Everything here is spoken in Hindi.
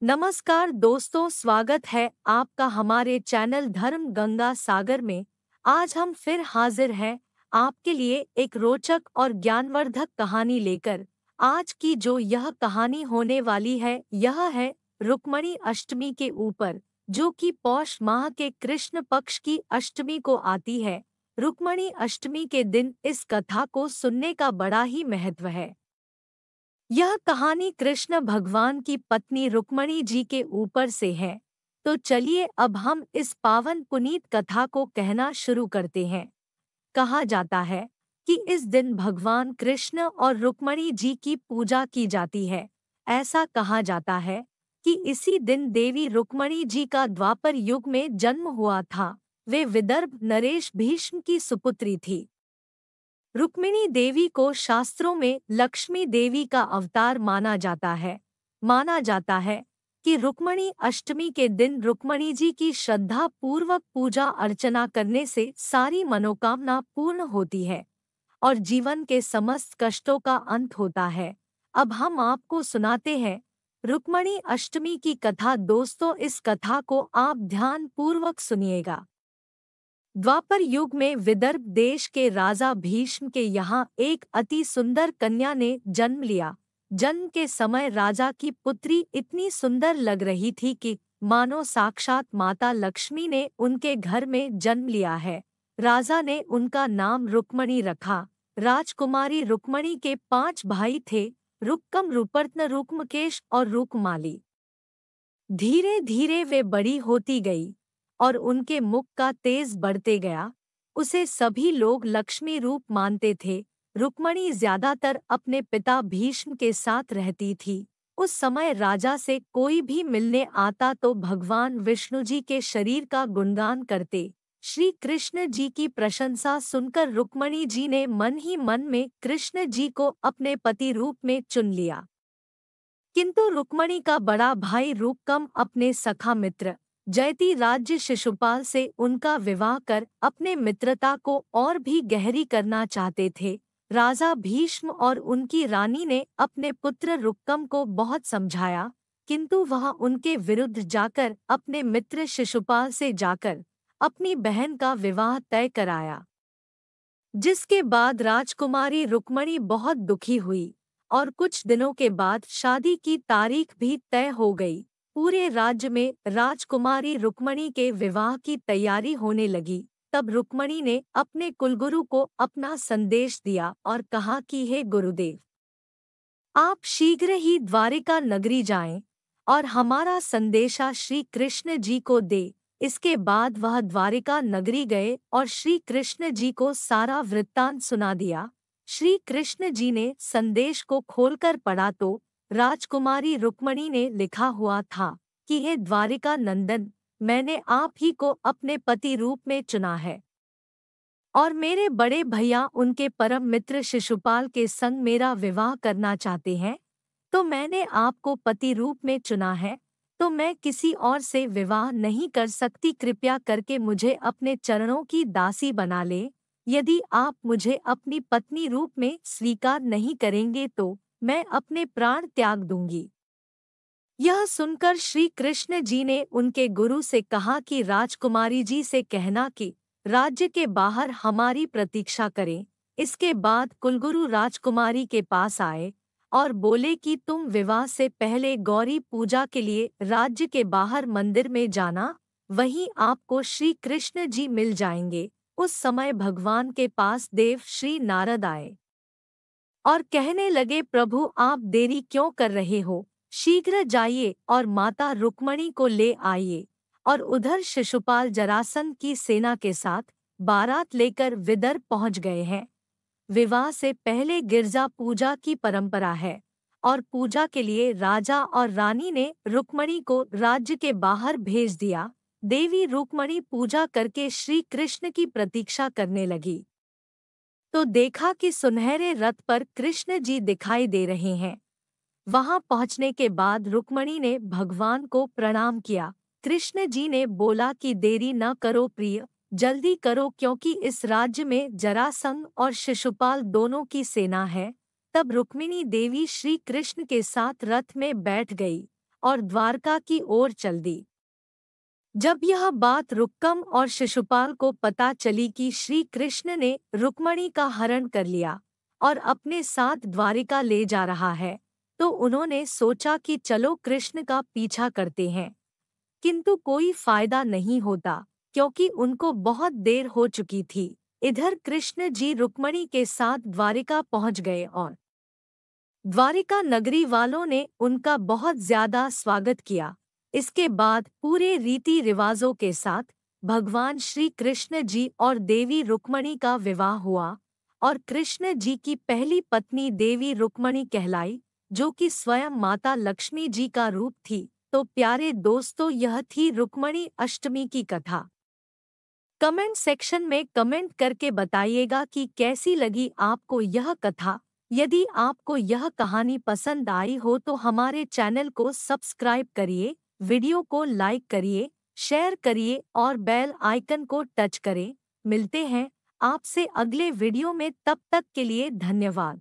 नमस्कार दोस्तों, स्वागत है आपका हमारे चैनल धर्म गंगा सागर में। आज हम फिर हाजिर हैं आपके लिए एक रोचक और ज्ञानवर्धक कहानी लेकर। आज की जो यह कहानी होने वाली है यह है रुक्मणी अष्टमी के ऊपर, जो कि पौष माह के कृष्ण पक्ष की अष्टमी को आती है। रुक्मणी अष्टमी के दिन इस कथा को सुनने का बड़ा ही महत्व है। यह कहानी कृष्ण भगवान की पत्नी रुक्मणी जी के ऊपर से है। तो चलिए अब हम इस पावन पुनीत कथा को कहना शुरू करते हैं। कहा जाता है कि इस दिन भगवान कृष्ण और रुक्मणी जी की पूजा की जाती है। ऐसा कहा जाता है कि इसी दिन देवी रुक्मणी जी का द्वापर युग में जन्म हुआ था। वे विदर्भ नरेश भीष्म की सुपुत्री थी। रुक्मिणी देवी को शास्त्रों में लक्ष्मी देवी का अवतार माना जाता है। माना जाता है कि रुक्मणी अष्टमी के दिन रुक्मणी जी की श्रद्धा पूर्वक पूजा अर्चना करने से सारी मनोकामना पूर्ण होती है और जीवन के समस्त कष्टों का अंत होता है। अब हम आपको सुनाते हैं रुक्मणी अष्टमी की कथा। दोस्तों, इस कथा को आप ध्यान पूर्वक सुनिएगा। द्वापर युग में विदर्भ देश के राजा भीष्म के यहाँ एक अति सुंदर कन्या ने जन्म लिया। जन्म के समय राजा की पुत्री इतनी सुंदर लग रही थी कि मानो साक्षात माता लक्ष्मी ने उनके घर में जन्म लिया है। राजा ने उनका नाम रुक्मणी रखा। राजकुमारी रुक्मणी के 5 भाई थे, रुक्कम, रुपर्त्न, रुक्मकेश और रुक्माली। धीरे धीरे वे बड़ी होती गई और उनके मुख का तेज बढ़ते गया। उसे सभी लोग लक्ष्मी रूप मानते थे। रुक्मणी ज्यादातर अपने पिता भीष्म के साथ रहती थी। उस समय राजा से कोई भी मिलने आता तो भगवान विष्णु जी के शरीर का गुणगान करते। श्री कृष्ण जी की प्रशंसा सुनकर रुक्मणी जी ने मन ही मन में कृष्ण जी को अपने पति रूप में चुन लिया। किंतु रुक्मणी का बड़ा भाई रूपकम अपने सखा मित्र जयति राज्य शिशुपाल से उनका विवाह कर अपने मित्रता को और भी गहरी करना चाहते थे। राजा भीष्म और उनकी रानी ने अपने पुत्र रुक्कम को बहुत समझाया, किंतु वह उनके विरुद्ध जाकर अपने मित्र शिशुपाल से जाकर अपनी बहन का विवाह तय कराया। जिसके बाद राजकुमारी रुक्मणी बहुत दुखी हुई और कुछ दिनों के बाद शादी की तारीख भी तय हो गई। पूरे राज्य में राजकुमारी रुक्मणी के विवाह की तैयारी होने लगी। तब रुक्मणी ने अपने कुलगुरु को अपना संदेश दिया और कहा कि हे गुरुदेव, आप शीघ्र ही द्वारिका नगरी जाएं और हमारा संदेशा श्री कृष्ण जी को दे। इसके बाद वह द्वारिका नगरी गए और श्री कृष्ण जी को सारा वृत्तांत सुना दिया। श्री कृष्ण जी ने संदेश को खोलकर पढ़ा तो राजकुमारी रुक्मणी ने लिखा हुआ था कि हे द्वारिका नंदन, मैंने आप ही को अपने पति रूप में चुना है और मेरे बड़े भैया उनके परम मित्र शिशुपाल के संग मेरा विवाह करना चाहते हैं, तो मैंने आपको पति रूप में चुना है। तो मैं किसी और से विवाह नहीं कर सकती। कृपया करके मुझे अपने चरणों की दासी बना ले। यदि आप मुझे अपनी पत्नी रूप में स्वीकार नहीं करेंगे तो मैं अपने प्राण त्याग दूंगी। यह सुनकर श्री कृष्ण जी ने उनके गुरु से कहा कि राजकुमारी जी से कहना कि राज्य के बाहर हमारी प्रतीक्षा करें। इसके बाद कुलगुरु राजकुमारी के पास आए और बोले कि तुम विवाह से पहले गौरी पूजा के लिए राज्य के बाहर मंदिर में जाना, वहीं आपको श्री कृष्ण जी मिल जाएंगे। उस समय भगवान के पास देव श्री नारद आए और कहने लगे, प्रभु आप देरी क्यों कर रहे हो? शीघ्र जाइए और माता रुक्मणी को ले आइए। और उधर शिशुपाल जरासंध की सेना के साथ बारात लेकर विदर्भ पहुंच गए हैं। विवाह से पहले गिरजा पूजा की परंपरा है और पूजा के लिए राजा और रानी ने रुक्मणी को राज्य के बाहर भेज दिया। देवी रुक्मणी पूजा करके श्री कृष्ण की प्रतीक्षा करने लगी तो देखा कि सुनहरे रथ पर कृष्ण जी दिखाई दे रहे हैं। वहां पहुंचने के बाद रुक्मणी ने भगवान को प्रणाम किया। कृष्ण जी ने बोला कि देरी न करो प्रिय, जल्दी करो, क्योंकि इस राज्य में जरासंध और शिशुपाल दोनों की सेना है। तब रुक्मिणी देवी श्री कृष्ण के साथ रथ में बैठ गई और द्वारका की ओर चल दी। जब यह बात रुक्कम और शिशुपाल को पता चली कि श्री कृष्ण ने रुक्मणी का हरण कर लिया और अपने साथ द्वारिका ले जा रहा है, तो उन्होंने सोचा कि चलो कृष्ण का पीछा करते हैं। किंतु कोई फायदा नहीं होता, क्योंकि उनको बहुत देर हो चुकी थी। इधर कृष्ण जी रुक्मणी के साथ द्वारिका पहुंच गए और द्वारिका नगरी वालों ने उनका बहुत ज्यादा स्वागत किया। इसके बाद पूरे रीति रिवाजों के साथ भगवान श्री कृष्ण जी और देवी रुक्मणी का विवाह हुआ और कृष्ण जी की पहली पत्नी देवी रुक्मणी कहलाई, जो कि स्वयं माता लक्ष्मी जी का रूप थी। तो प्यारे दोस्तों, यह थी रुक्मणी अष्टमी की कथा। कमेंट सेक्शन में कमेंट करके बताइएगा कि कैसी लगी आपको यह कथा। यदि आपको यह कहानी पसंद आई हो तो हमारे चैनल को सब्सक्राइब करिए, वीडियो को लाइक करिए, शेयर करिए और बेल आइकन को टच करें। मिलते हैं आपसे अगले वीडियो में, तब तक के लिए धन्यवाद।